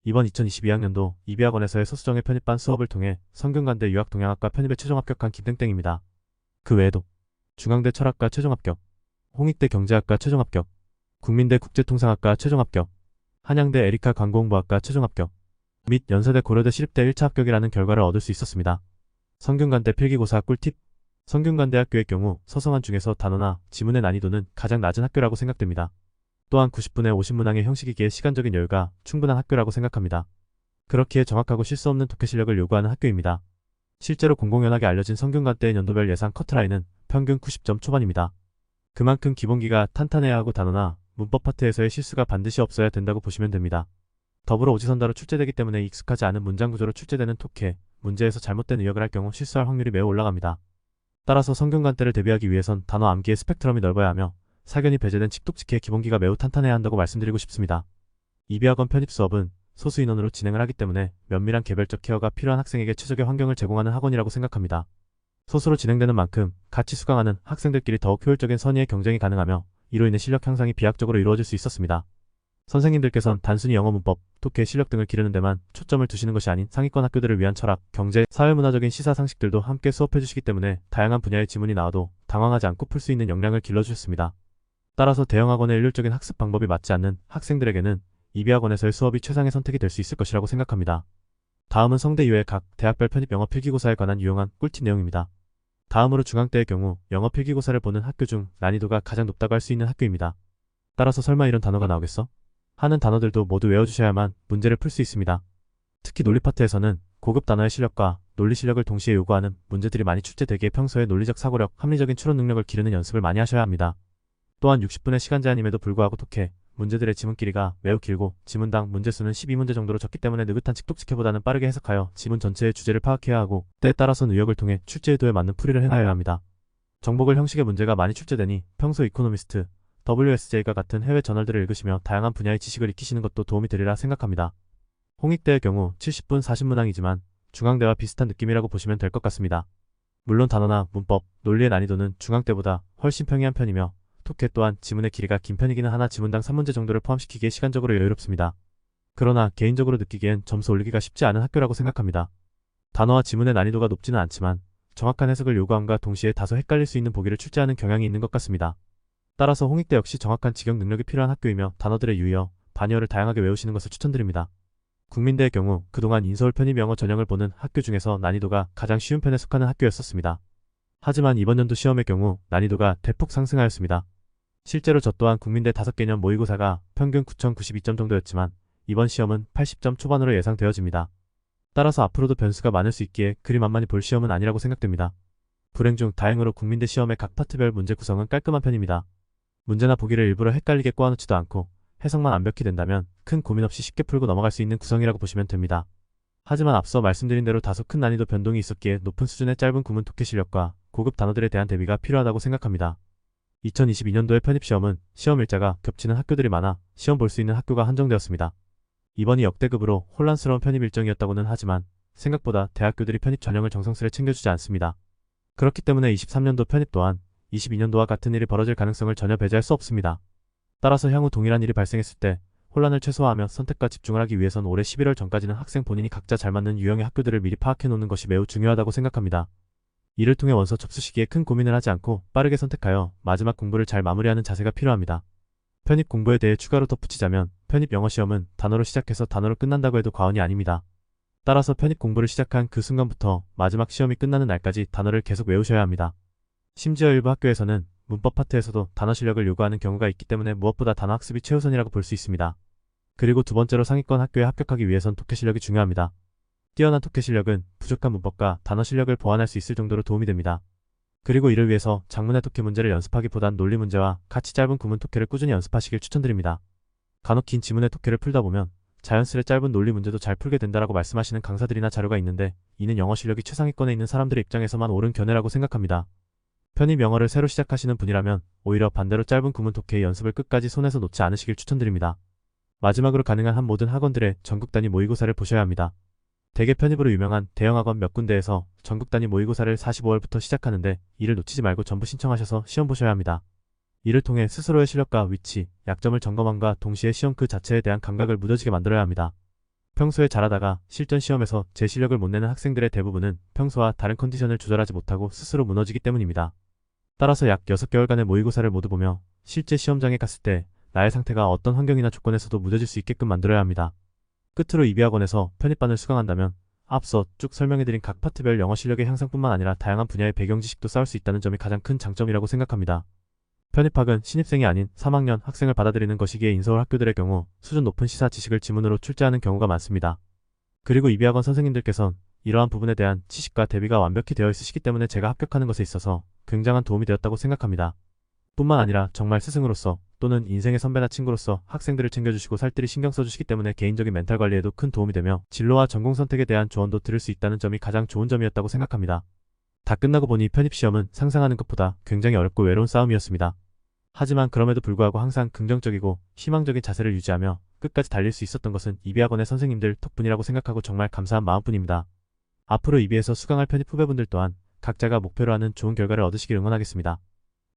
이번 2022학년도 이비학원에서의 소수정예 편입반 수업을 통해 성균관대 유학동양학과 편입에 최종 합격한 김땡땡입니다. 그 외에도 중앙대 철학과 최종 합격, 홍익대 경제학과 최종 합격, 국민대 국제통상학과 최종 합격, 한양대 에리카 광고홍보학과 최종 합격, 및 연세대 고려대 시립대 1차 합격이라는 결과를 얻을 수 있었습니다. 성균관대 필기고사 꿀팁. 성균관대학교의 경우 서성한 중에서 단어나 지문의 난이도는 가장 낮은 학교라고 생각됩니다. 또한 90분의 50문항의 형식이기에 시간적인 여유가 충분한 학교라고 생각합니다. 그렇기에 정확하고 실수 없는 독해 실력을 요구하는 학교입니다. 실제로 공공연하게 알려진 성균관대의 연도별 예상 커트라인은 평균 90점 초반입니다. 그만큼 기본기가 탄탄해야 하고 단어나 문법 파트에서의 실수가 반드시 없어야 된다고 보시면 됩니다. 더불어 오지선다로 출제되기 때문에 익숙하지 않은 문장 구조로 출제되는 독해, 문제에서 잘못된 의역을 할 경우 실수할 확률이 매우 올라갑니다. 따라서 성균관대를 대비하기 위해선 단어 암기의 스펙트럼이 넓어야 하며 사견이 배제된 칙독직해의 기본기가 매우 탄탄해야 한다고 말씀드리고 싶습니다. 이비학원 편입 수업은 소수 인원으로 진행을 하기 때문에 면밀한 개별적 케어가 필요한 학생에게 최적의 환경을 제공하는 학원이라고 생각합니다. 소수로 진행되는 만큼 같이 수강하는 학생들끼리 더욱 효율적인 선의의 경쟁이 가능하며 이로 인해 실력 향상이 비약적으로 이루어질 수 있었습니다. 선생님들께선 단순히 영어 문법, 독해 실력 등을 기르는 데만 초점을 두시는 것이 아닌 상위권 학교들을 위한 철학, 경제, 사회문화적인 시사 상식들도 함께 수업해 주시기 때문에 다양한 분야의 지문이 나와도 당황하지 않고 풀 수 있는 역량을 길러주셨습니다. 따라서 대형학원의 일률적인 학습 방법이 맞지 않는 학생들에게는 이비학원에서의 수업이 최상의 선택이 될 수 있을 것이라고 생각합니다. 다음은 성대 이외의 각 대학별 편입 영어 필기고사에 관한 유용한 꿀팁 내용입니다. 다음으로 중앙대의 경우 영어 필기고사를 보는 학교 중 난이도가 가장 높다고 할 수 있는 학교입니다. 따라서 설마 이런 단어가 나오겠어? 하는 단어들도 모두 외워주셔야만 문제를 풀 수 있습니다. 특히 논리 파트에서는 고급 단어의 실력과 논리 실력을 동시에 요구하는 문제들이 많이 출제되기에 평소에 논리적 사고력, 합리적인 추론 능력을 기르는 연습을 많이 하셔야 합니다. 또한 60분의 시간 제한임에도 불구하고 독해, 문제들의 지문 길이가 매우 길고 지문당 문제수는 12문제 정도로 적기 때문에 느긋한 칙독직해보다는 빠르게 해석하여 지문 전체의 주제를 파악해야 하고 때에 따라서는 의역을 통해 출제 의도에 맞는 풀이를 해놔야 합니다. 정복을 형식의 문제가 많이 출제되니 평소 이코노미스트, WSJ과 같은 해외 저널들을 읽으시며 다양한 분야의 지식을 익히시는 것도 도움이 되리라 생각합니다. 홍익대의 경우 70분 40문항이지만 중앙대와 비슷한 느낌이라고 보시면 될 것 같습니다. 물론 단어나 문법, 논리의 난이도는 중앙대보다 훨씬 평이한 편이며 독해 또한 지문의 길이가 긴 편이기는 하나 지문당 3문제 정도를 포함시키기에 시간적으로 여유롭습니다. 그러나 개인적으로 느끼기엔 점수 올리기가 쉽지 않은 학교라고 생각합니다. 단어와 지문의 난이도가 높지는 않지만 정확한 해석을 요구함과 동시에 다소 헷갈릴 수 있는 보기를 출제하는 경향이 있는 것 같습니다. 따라서 홍익대 역시 정확한 직역 능력이 필요한 학교이며 단어들의 유의어, 반의어를 다양하게 외우시는 것을 추천드립니다. 국민대의 경우 그동안 인서울 편입 영어 전형을 보는 학교 중에서 난이도가 가장 쉬운 편에 속하는 학교였었습니다. 하지만 이번 연도 시험의 경우 난이도가 대폭 상승하였습니다. 실제로 저 또한 국민대 5개년 모의고사가 평균 9,092점 정도였지만 이번 시험은 80점 초반으로 예상되어집니다. 따라서 앞으로도 변수가 많을 수 있기에 그리 만만히 볼 시험은 아니라고 생각됩니다. 불행 중 다행으로 국민대 시험의 각 파트별 문제 구성은 깔끔한 편입니다. 문제나 보기를 일부러 헷갈리게 꼬아놓지도 않고 해석만 완벽히 된다면 큰 고민 없이 쉽게 풀고 넘어갈 수 있는 구성이라고 보시면 됩니다. 하지만 앞서 말씀드린 대로 다소 큰 난이도 변동이 있었기에 높은 수준의 짧은 구문 독해 실력과 고급 단어들에 대한 대비가 필요하다고 생각합니다. 2022년도의 편입시험은 시험 일자가 겹치는 학교들이 많아 시험 볼 수 있는 학교가 한정되었습니다. 이번이 역대급으로 혼란스러운 편입 일정이었다고는 하지만 생각보다 대학교들이 편입 전형을 정성스레 챙겨주지 않습니다. 그렇기 때문에 23년도 편입 또한 22년도와 같은 일이 벌어질 가능성을 전혀 배제할 수 없습니다. 따라서 향후 동일한 일이 발생했을 때 혼란을 최소화하며 선택과 집중을 하기 위해선 올해 11월 전까지는 학생 본인이 각자 잘 맞는 유형의 학교들을 미리 파악해 놓는 것이 매우 중요하다고 생각합니다. 이를 통해 원서 접수 시기에 큰 고민을 하지 않고 빠르게 선택하여 마지막 공부를 잘 마무리하는 자세가 필요합니다. 편입 공부에 대해 추가로 덧붙이자면 편입 영어 시험은 단어로 시작해서 단어로 끝난다고 해도 과언이 아닙니다. 따라서 편입 공부를 시작한 그 순간부터 마지막 시험이 끝나는 날까지 단어를 계속 외우셔야 합니다. 심지어 일부 학교에서는 문법 파트에서도 단어 실력을 요구하는 경우가 있기 때문에 무엇보다 단어 학습이 최우선이라고 볼 수 있습니다. 그리고 두 번째로 상위권 학교에 합격하기 위해선 독해 실력이 중요합니다. 뛰어난 독해 실력은 부족한 문법과 단어 실력을 보완할 수 있을 정도로 도움이 됩니다. 그리고 이를 위해서 작문의 독해 문제를 연습하기보단 논리 문제와 같이 짧은 구문 독해를 꾸준히 연습하시길 추천드립니다. 간혹 긴 지문의 독해를 풀다 보면 자연스레 짧은 논리 문제도 잘 풀게 된다라고 말씀하시는 강사들이나 자료가 있는데 이는 영어 실력이 최상위권에 있는 사람들의 입장에서만 옳은 견해라고 생각합니다. 편입 영어를 새로 시작하시는 분이라면 오히려 반대로 짧은 구문 독해의 연습을 끝까지 손에서 놓지 않으시길 추천드립니다. 마지막으로 가능한 한 모든 학원들의 전국 단위 모의고사를 보셔야 합니다. 대개 편입으로 유명한 대형학원 몇 군데에서 전국 단위 모의고사를 45월부터 시작하는데 이를 놓치지 말고 전부 신청하셔서 시험 보셔야 합니다. 이를 통해 스스로의 실력과 위치, 약점을 점검함과 동시에 시험 그 자체에 대한 감각을 무뎌지게 만들어야 합니다. 평소에 잘하다가 실전 시험에서 제 실력을 못 내는 학생들의 대부분은 평소와 다른 컨디션을 조절하지 못하고 스스로 무너지기 때문입니다. 따라서 약 6개월간의 모의고사를 모두 보며 실제 시험장에 갔을 때 나의 상태가 어떤 환경이나 조건에서도 무뎌질 수 있게끔 만들어야 합니다. 끝으로 이비학원에서 편입반을 수강한다면 앞서 쭉 설명해드린 각 파트별 영어 실력의 향상뿐만 아니라 다양한 분야의 배경 지식도 쌓을 수 있다는 점이 가장 큰 장점이라고 생각합니다. 편입학은 신입생이 아닌 3학년 학생을 받아들이는 것이기에 인서울 학교들의 경우 수준 높은 시사 지식을 지문으로 출제하는 경우가 많습니다. 그리고 이비학원 선생님들께선 이러한 부분에 대한 지식과 대비가 완벽히 되어 있으시기 때문에 제가 합격하는 것에 있어서 굉장한 도움이 되었다고 생각합니다. 뿐만 아니라 정말 스승으로서 또는 인생의 선배나 친구로서 학생들을 챙겨주시고 살뜰히 신경 써주시기 때문에 개인적인 멘탈 관리에도 큰 도움이 되며 진로와 전공 선택에 대한 조언도 들을 수 있다는 점이 가장 좋은 점이었다고 생각합니다. 다 끝나고 보니 편입시험은 상상하는 것보다 굉장히 어렵고 외로운 싸움이었습니다. 하지만 그럼에도 불구하고 항상 긍정적이고 희망적인 자세를 유지하며 끝까지 달릴 수 있었던 것은 이비학원의 선생님들 덕분이라고 생각하고 정말 감사한 마음뿐입니다. 앞으로 이비에서 수강할 편입 후배분들 또한 각자가 목표로 하는 좋은 결과를 얻으시길 응원하겠습니다.